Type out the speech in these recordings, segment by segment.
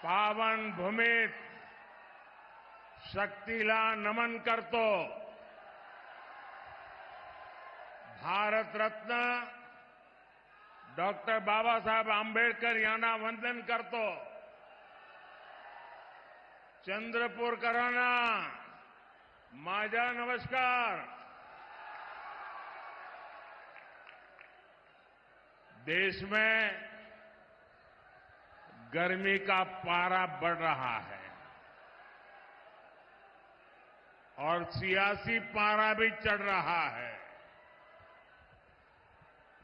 पावन भूमीत शक्तीला नमन करतो. भारत रत्न डॉक्टर बाबासाहेब आंबेडकर यांना वंदन करतो. चंद्रपूरकरांना माझा नमस्कार. देश में गर्मी का पारा बढ़ रहा है और सियासी पारा भी चढ़ रहा है,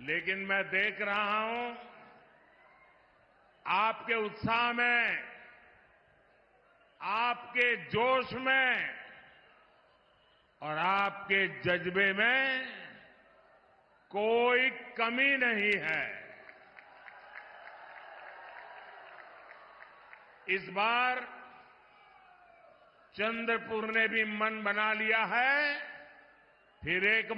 लेकिन मैं देख रहा हूं आपके उत्साह में, आपके जोश में और आपके जज्बे में कोई कमी नहीं है. इस बार चंद्रपुर ने भी मन बना लिया है. फिर एक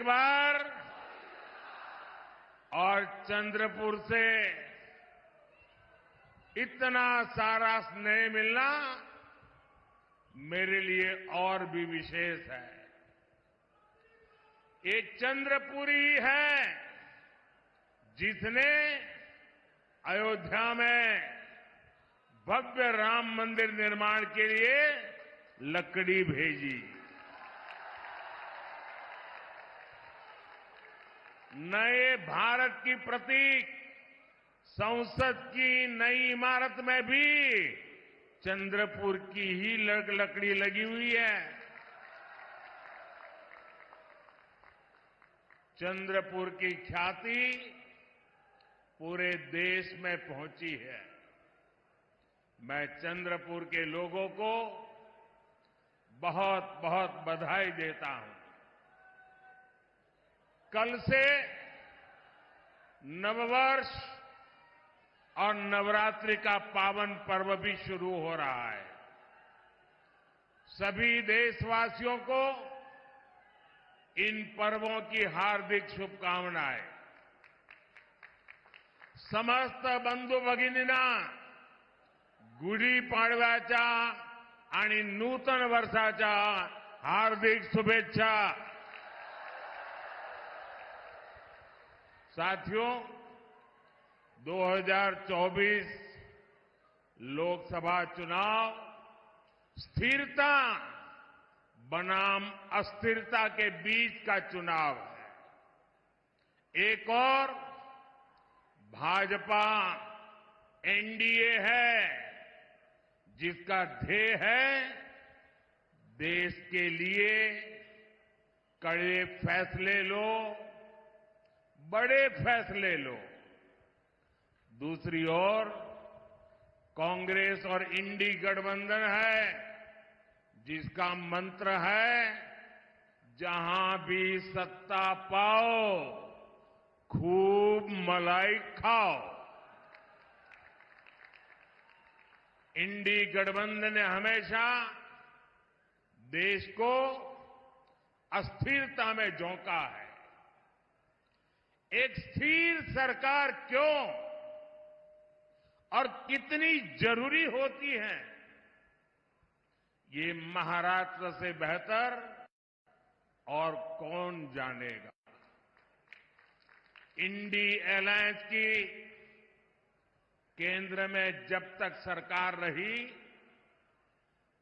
बार और चंद्रपुर से इतना सारा स्नेह मिलना मेरे लिए और भी विशेष है. ये चंद्रपुरी है जिसने अयोध्या में भव्य राम मंदिर निर्माण के लिए लकड़ी भेजी. नए भारत की प्रतीक संसद की नई इमारत में भी चंद्रपुर की ही लकड़ी लगी हुई है. चंद्रपुर की ख्याति पूरे देश में पहुंची है. मैं चंद्रपुर के लोगों को बहुत बहुत बधाई देता हूं. कल से नववर्ष और नवरात्रि का पावन पर्व भी शुरू हो रहा है. सभी देशवासियों को इन पर्वों की हार्दिक शुभकामनाएं. समस्त बंधू भगिनींना गुढी पाडव्याच्या आणि नूतन वर्षाच्या हार्दिक शुभेच्छा. साथियों, 2024 लोकसभा चुनाव स्थिरता बनाम अस्थिरता के बीच का चुनाव है. एक और भाजपा एनडीए है जिसका ध्येय है देश के लिए कड़े फैसले लो, बड़े फैसले लो. दूसरी ओर कांग्रेस और इंडी गठबंधन है जिसका मंत्र है जहां भी सत्ता पाओ खूब मलाई खाओ. इंडी गठबंधन ने हमेशा देश को अस्थिरता में झोंका है. एक स्थिर सरकार क्यों और कितनी जरूरी होती है, ये महाराष्ट्र से बेहतर और कौन जानेगा. इंडी अलायंस की केंद्र में जब तक सरकार रही,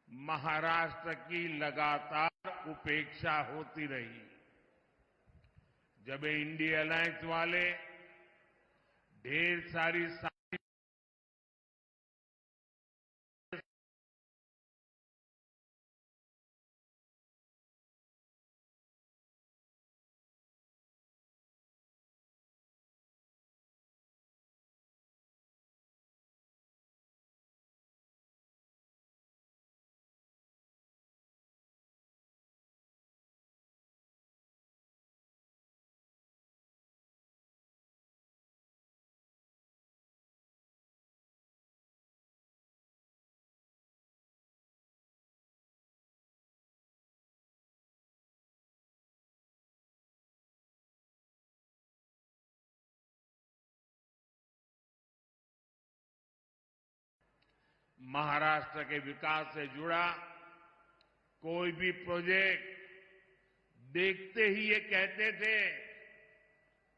महाराष्ट्र की लगातार उपेक्षा होती रही. जब इंडी अलायंस वाले ढेर सारी महाराष्ट्र के विकास से जुड़ा कोई भी प्रोजेक्ट देखते ही ये कहते थे,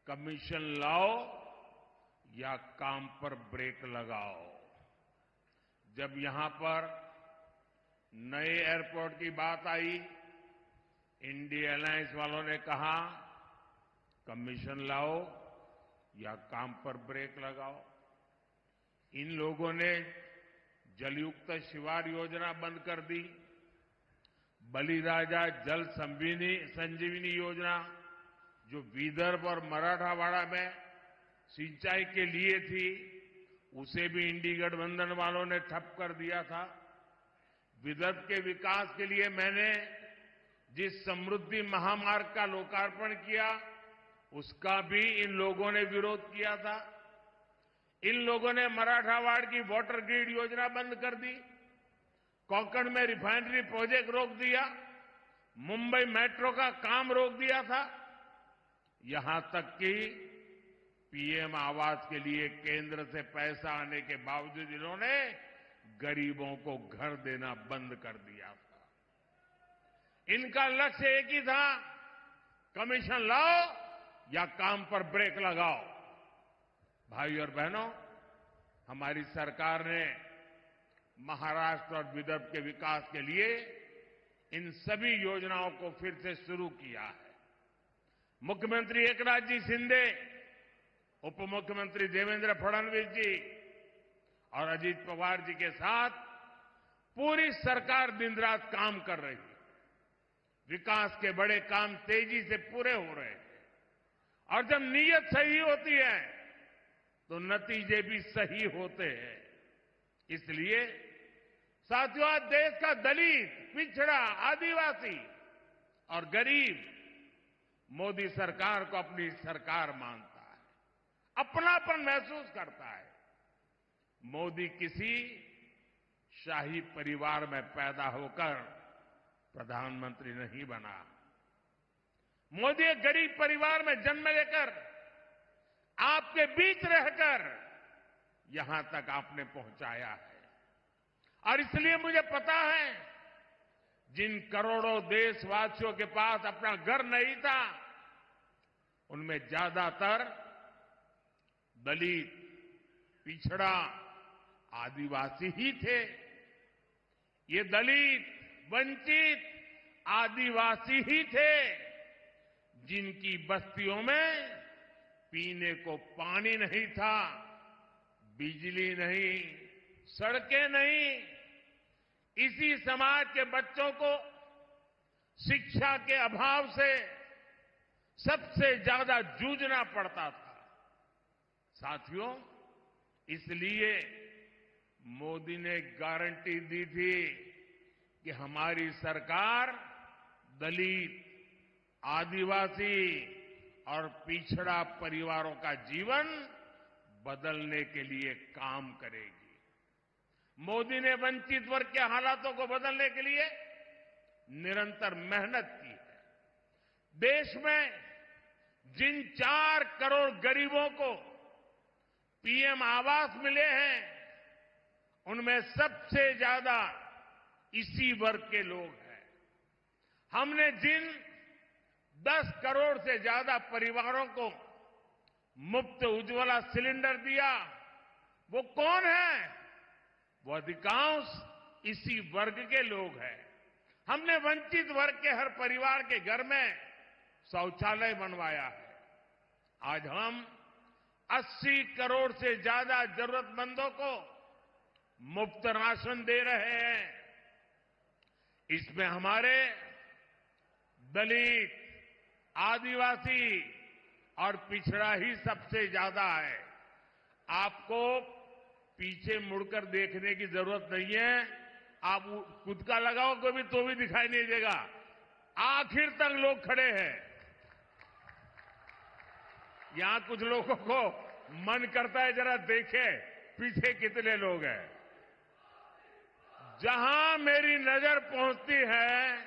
कमीशन लाओ या काम पर ब्रेक लगाओ। जब यहां पर नए एयरपोर्ट की बात आई, इंडिया अलायंस वालों ने कहा, कमीशन लाओ या काम पर ब्रेक लगाओ। इन लोगों ने जलयुक्त शिवार योजना बंद कर दी। बलिराजा जल संजीवनी योजना, जो विदर्भ और मराठवाड़ा में सिंचाई के लिए थी, उसे भी इंडी गठबंधन वालों ने ठप कर दिया था। विदर्भ के विकास के लिए मैंने जिस समृद्धि महामार्ग का लोकार्पण किया, उसका भी इन लोगों ने विरोध किया था। इन लोगों ने मराठवाड़ की वाटर ग्रिड योजना बंद कर दी, कोंकण में रिफाइनरी प्रोजेक्ट रोक दिया, मुंबई मेट्रो का काम रोक दिया था। यहां तक कि पीएम आवास के लिए केंद्र से पैसा आने के बावजूद इन्होंने गरीबों को घर देना बंद कर दिया था। इनका लक्ष्य एक ही था, कमीशन लाओ या काम पर ब्रेक लगाओ। भाई और बहनों, हमारी सरकार ने महाराष्ट्र और विदर्भ के विकास के लिए इन सभी योजनाओं को फिर से शुरू किया है। मुख्यमंत्री एकनाथ जी शिंदे, उप मुख्यमंत्री देवेंद्र फडणवीस जी और अजीत पवार जी के साथ पूरी सरकार दिन रात काम कर रही है। विकास के बड़े काम तेजी से पूरे हो रहे हैं और जब नीयत सही होती है तो नतीजे भी सही होते हैं। इसलिए साथियों, आज देश का दलित, पिछड़ा, आदिवासी और गरीब मोदी सरकार को अपनी सरकार मानता है, अपनापन महसूस करता है। मोदी किसी शाही परिवार में पैदा होकर प्रधानमंत्री नहीं बना। मोदी एक गरीब परिवार में जन्म लेकर, आपके बीच रहकर यहां तक आपने पहुंचाया है। और इसलिए मुझे पता है, जिन करोड़ों देशवासियों के पास अपना घर नहीं था, उनमें ज्यादातर दलित, पिछड़ा, आदिवासी ही थे। ये दलित, वंचित, आदिवासी ही थे जिनकी बस्तियों में पीने को पानी नहीं था, बिजली नहीं, सड़कें नहीं। इसी समाज के बच्चों को शिक्षा के अभाव से सबसे ज्यादा जूझना पड़ता था। साथियों, इसलिए मोदी ने गारंटी दी थी कि हमारी सरकार दलित, आदिवासी और पिछड़ा परिवारों का जीवन बदलने के लिए काम करेगी। मोदी ने वंचित वर्ग के हालातों को बदलने के लिए निरंतर मेहनत की है। देश में जिन 4 करोड़ गरीबों को पीएम आवास मिले हैं, उनमें सबसे ज्यादा इसी वर्ग के लोग हैं। हमने जिन 10 करोड़ से ज्यादा परिवारों को मुफ्त उज्ज्वला सिलेंडर दिया, वो कौन है? वो अधिकांश इसी वर्ग के लोग हैं। हमने वंचित वर्ग के हर परिवार के घर में शौचालय बनवाया है। आज हम 80 करोड़ से ज्यादा जरूरतमंदों को मुफ्त राशन दे रहे हैं। इसमें हमारे दलित, आदिवासी और पिछड़ा ही सबसे ज्यादा है। आपको पीछे मुड़कर देखने की जरूरत नहीं है। आप खुद का लगाओगे भी तो भी दिखाई नहीं देगा। आखिर तक लोग खड़े हैं। यहां कुछ लोगों को मन करता है जरा देखे पीछे कितने लोग हैं। जहां मेरी नजर पहुंचती है,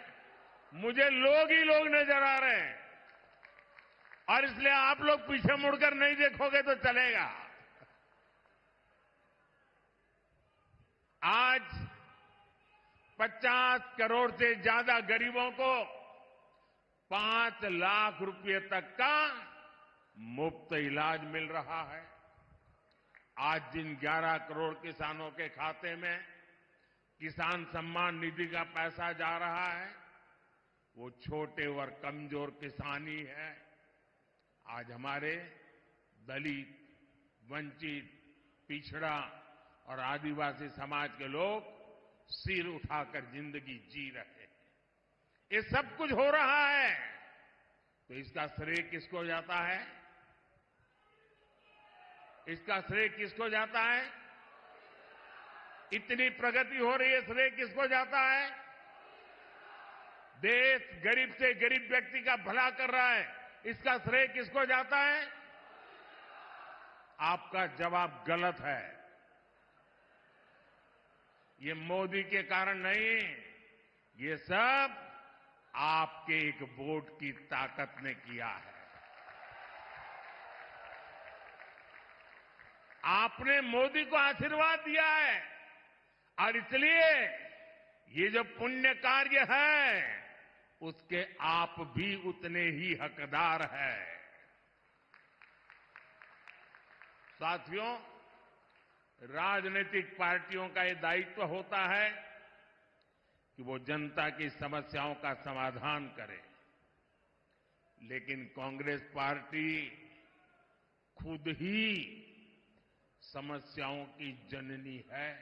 मुझे लोग ही लोग नजर आ रहे हैं। और इसलिए आप लोग पीछे मुड़कर नहीं देखोगे तो चलेगा। आज 50 करोड़ से ज्यादा गरीबों को 5 लाख रुपए तक का मुफ्त इलाज मिल रहा है। आज जिन 11 करोड़ किसानों के खाते में किसान सम्मान निधि का पैसा जा रहा है, वो छोटे और कमजोर किसान ही है। आज हमारे दलित, वंचित, पिछड़ा और आदिवासी समाज के लोग सिर उठाकर जिंदगी जी रहे हैं। ये सब कुछ हो रहा है तो इसका श्रेय किसको जाता है? इसका श्रेय किसको जाता है? इतनी प्रगति हो रही है, श्रेय किसको जाता है? देश गरीब से गरीब व्यक्ति का भला कर रहा है, इसका श्रेय किसको जाता है? आपका जवाब गलत है। ये मोदी के कारण नहीं, ये सब आपके एक वोट की ताकत ने किया है। आपने मोदी को आशीर्वाद दिया है और इसलिए ये जो पुण्य कार्य है उसके आप भी उतने ही हकदार हैं। साथियों, राजनीतिक पार्टियों का ये दायित्व होता है कि वो जनता की समस्याओं का समाधान करे, लेकिन कांग्रेस पार्टी खुद ही समस्याओं की जननी है।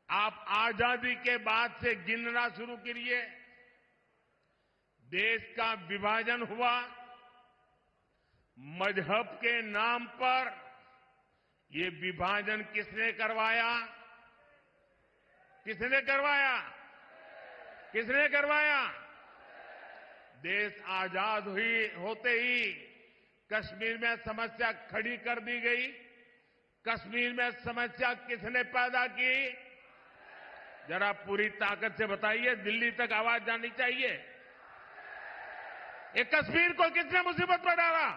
आप आजादी के बाद से गिनना शुरू करिए, देश का विभाजन हुआ, मजहब के नाम पर ये विभाजन किसने करवाया? किसने करवाया? किसने करवाया? देश आजाद होते ही कश्मीर में समस्या खड़ी कर दी गई। कश्मीर में समस्या किसने पैदा की? जरा पूरी ताकत से बताइए, दिल्ली तक आवाज जानी चाहिए। ये कश्मीर को किसने मुसीबत में डाला?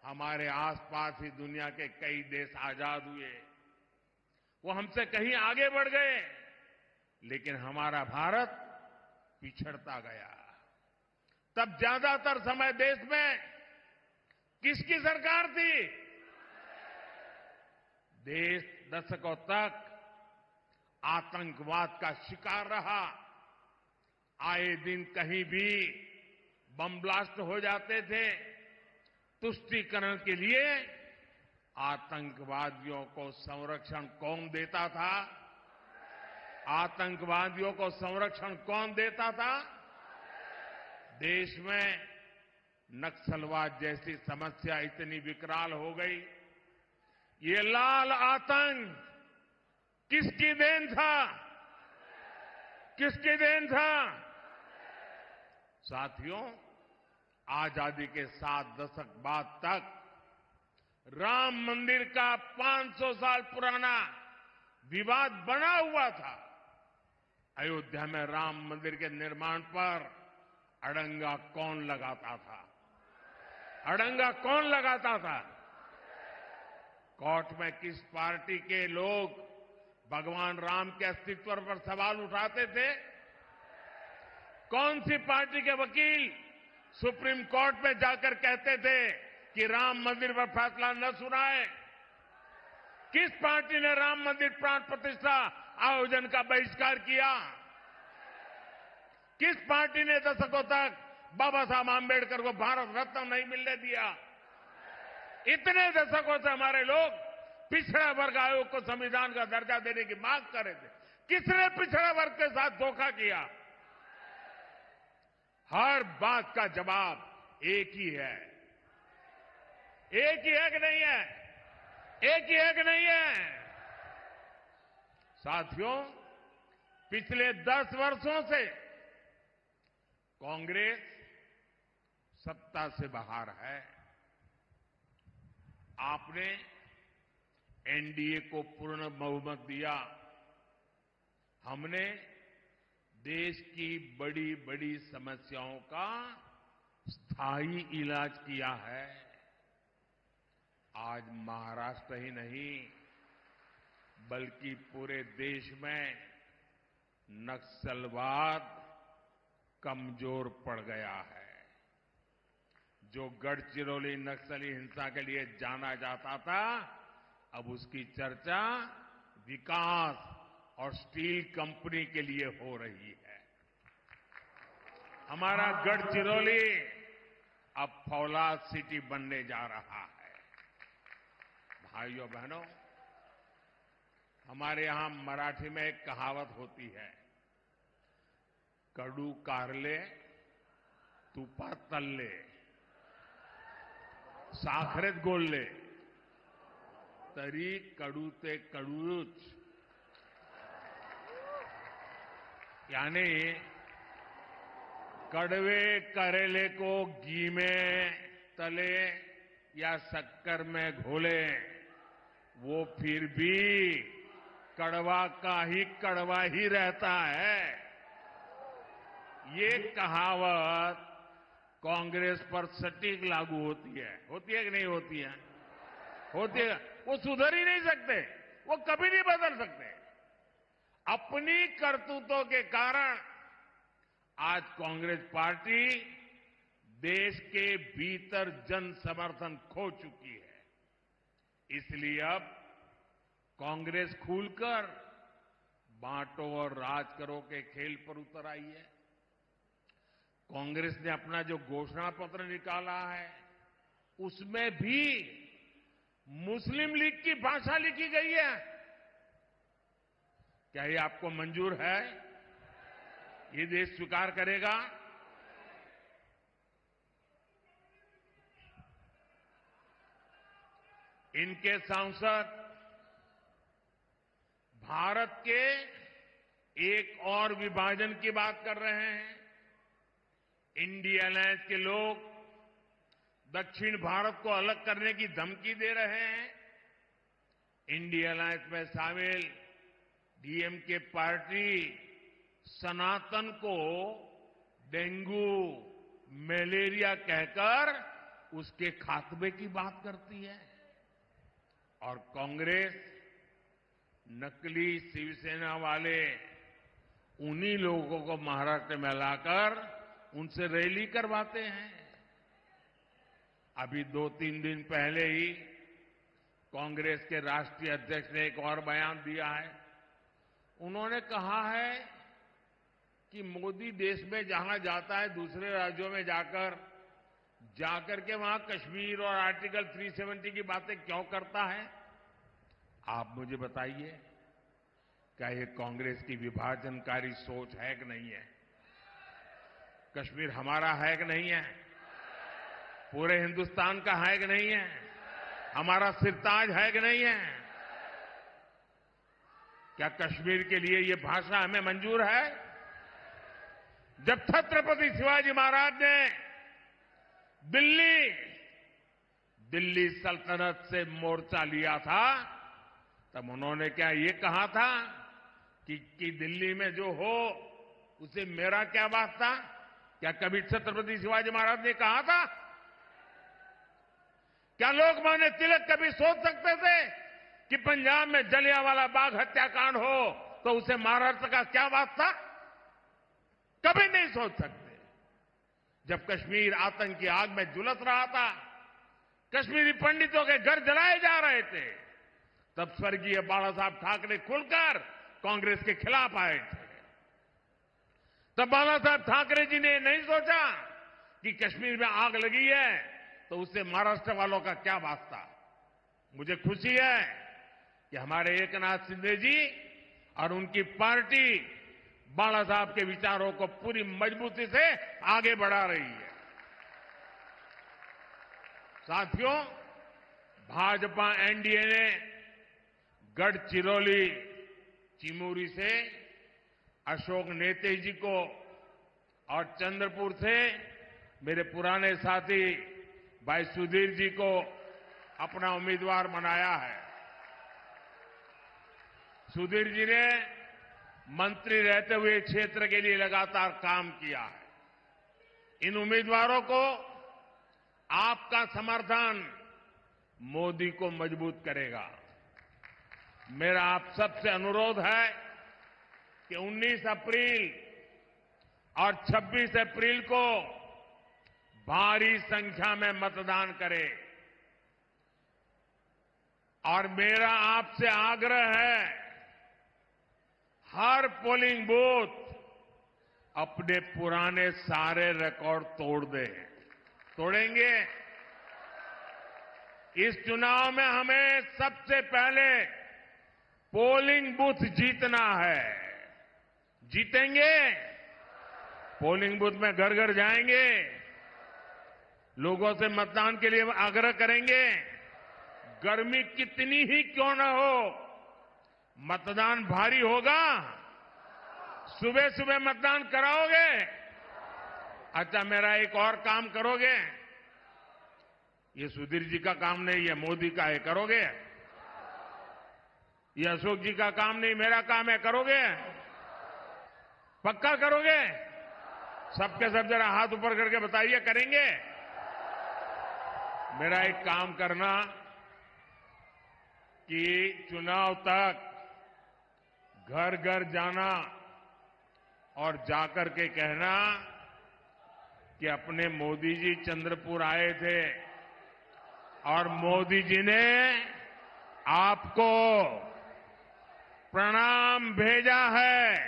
हमारे आसपास ही दुनिया के कई देश आजाद हुए, वो हमसे कहीं आगे बढ़ गए, लेकिन हमारा भारत पिछड़ता गया। तब ज्यादातर समय देश में किसकी सरकार थी? देश दशकों तक आतंकवाद का शिकार रहा। आए दिन कहीं भी बम ब्लास्ट हो जाते थे। तुष्टीकरण के लिए आतंकवादियों को संरक्षण कौन देता था? आतंकवादियों को संरक्षण कौन देता था? देश में नक्सलवाद जैसी समस्या इतनी विकराल हो गई। ये लाल आतंक किसकी देन था? किसकी देन था? साथियों, आजादी के 7 दशक बाद तक राम मंदिर का 500 साल पुराना विवाद बना हुआ था। अयोध्या में राम मंदिर के निर्माण पर अड़ंगा कौन लगाता था? अड़ंगा कौन लगाता था? कोर्ट में किस पार्टी के लोग भगवान राम के अस्तित्व पर सवाल उठाते थे? कौन सी पार्टी के वकील सुप्रीम कोर्ट में जाकर कहते थे कि राम मंदिर पर फैसला न सुनाए? किस पार्टी ने राम मंदिर प्राण प्रतिष्ठा आयोजन का बहिष्कार किया? किस पार्टी ने दशकों तक बाबा साहब आंबेडकर को भारत रत्न नहीं मिलने दिया? इतने दशकों से हमारे लोग पिछड़ा वर्ग आयोग को संविधान का दर्जा देने की मांग कर रहे थे। किसने पिछड़ा वर्ग के साथ धोखा किया? हर बात का जवाब एक ही है। एक ही है कि नहीं है? एक ही है कि नहीं है? साथियों, पिछले 10 वर्षों से कांग्रेस सत्ता से बाहर है। आपने एनडीए को पूर्ण बहुमत दिया। हमने देश की बड़ी बड़ी समस्याओं का स्थायी इलाज किया है। आज महाराष्ट्र ही नहीं, बल्कि पूरे देश में नक्सलवाद कमजोर पड़ गया है। जो गढ़चिरौली नक्सली हिंसा के लिए जाना जाता था, अब उसकी चर्चा विकास और स्टील कंपनी के लिए हो रही है। हमारा गढ़चिरौली अब फौलाद सिटी बनने जा रहा है। भाइयों बहनों, हमारे यहां मराठी में एक कहावत होती है, कडू कारले तुपात तळले, साखरेत गोळले तरी कडू ते कडूच। यानी कड़वे करेले को घी में तले या शक्कर में घोले, वो फिर भी कड़वा का ही कड़वा ही रहता है। ये कहावत कांग्रेस पर सटीक लागू होती है कि नहीं होती है? होती है। वो सुधर ही नहीं सकते, वो कभी नहीं बदल सकते। अपनी करतूतों के कारण आज कांग्रेस पार्टी देश के भीतर जन समर्थन खो चुकी है। इसलिए अब कांग्रेस खुलकर बांटो और राज करो के खेल पर उतर आई है। कांग्रेस ने अपना जो घोषणा पत्र निकाला है, उसमें भी मुस्लिम लीग की भाषा लिखी गई है। क्या ये आपको मंजूर है? ये देश स्वीकार करेगा? इनके सांसद भारत के एक और विभाजन की बात कर रहे हैं। इंडिया अलायंस के लोग दक्षिण भारत को अलग करने की धमकी दे रहे हैं। इंडिया अलायंस में शामिल डीएमके पार्टी सनातन को डेंगू, मलेरिया कहकर उसके खात्मे की बात करती है। और कांग्रेस नकली शिवसेना वाले उन्हीं लोगों को महाराष्ट्र में लाकर उनसे रैली करवाते हैं। अभी 2-3 दिन पहले ही कांग्रेस के राष्ट्रीय अध्यक्ष ने एक और बयान दिया है। उन्होंने कहा है कि मोदी देश में जहां जाता है, दूसरे राज्यों में जाकर के वहां कश्मीर और आर्टिकल 370 की बातें क्यों करता है? आप मुझे बताइए, क्या ये कांग्रेस की विभाजनकारी सोच है कि नहीं है? कश्मीर हमारा है कि नहीं है? पूरे हिंदुस्तान का है कि नहीं है? हमारा सिरताज है कि नहीं है? क्या कश्मीर के लिए ये भाषा हमें मंजूर है? जब छत्रपति शिवाजी महाराज ने दिल्ली सल्तनत से मोर्चा लिया था, तब उन्होंने क्या ये कहा था कि दिल्ली में जो हो उसे मेरा क्या वास्ता? क्या कभी छत्रपति शिवाजी महाराज ने कहा था? क्या लोकमान्य तिलक कभी सोच सकते थे कि पंजाब में जलियांवाला बाग हत्याकांड हो तो उसे महाराष्ट्र का क्या वास्ता? कभी नहीं सोच सकते। जब कश्मीर आतंक की आग में झुलस रहा था, कश्मीरी पंडितों के घर जलाए जा रहे थे, तब स्वर्गीय बाला साहब ठाकरे खुलकर कांग्रेस के खिलाफ आए थे। तब बाला साहब ठाकरे जी ने नहीं सोचा कि कश्मीर में आग लगी है तो उससे महाराष्ट्र वालों का क्या वास्ता। मुझे खुशी है कि हमारे एकनाथ शिंदे जी और उनकी पार्टी बाला साहब के विचारों को पूरी मजबूती से आगे बढ़ा रही है। साथियों, भाजपा एनडीए ने गढ़चिरौली चिमूरी से अशोक नेते जी को और चंद्रपुर से मेरे पुराने साथी भाई सुधीर जी को अपना उम्मीदवार बनाया है। सुधीर जी ने मंत्री रहते हुए क्षेत्र के लिए लगातार काम किया है। इन उम्मीदवारों को आपका समर्थन मोदी को मजबूत करेगा। मेरा आप सबसे अनुरोध है कि 19 अप्रैल और 26 अप्रैल को भारी संख्या में मतदान करें। और मेरा आपसे आग्रह है, हर पोलिंग बूथ अपने पुराने सारे रिकॉर्ड तोड़ दे। तोड़ेंगे? इस चुनाव में हमें सबसे पहले पोलिंग बूथ जीतना है। जीतेंगे? पोलिंग बूथ में घर घर जाएंगे, लोगों से मतदान के लिए आग्रह करेंगे। गर्मी कितनी ही क्यों न हो, मतदान भारी होगा। सुबह सुबह मतदान कराओगे? अच्छा, मेरा एक और काम करोगे? ये सुधीर जी का काम नहीं, ये मोदी का है, करोगे? ये अशोक जी का काम नहीं, मेरा काम है, करोगे? पक्का करोगे? सबके सब जरा हाथ ऊपर करके बताइए, करेंगे? मेरा एक काम करना कि चुनाव तक घर घर जाना और जाकर के कहना कि अपने मोदी जी चंद्रपुर आए थे और मोदी जी ने आपको प्रणाम भेजा है।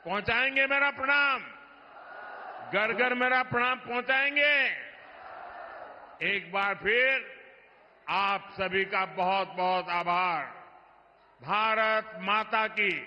पहुंचाएंगे मेरा प्रणाम? घर घर मेरा प्रणाम पहुंचाएंगे? एक बार फिर आप सभी का बहुत बहुत आभार। भारत माता की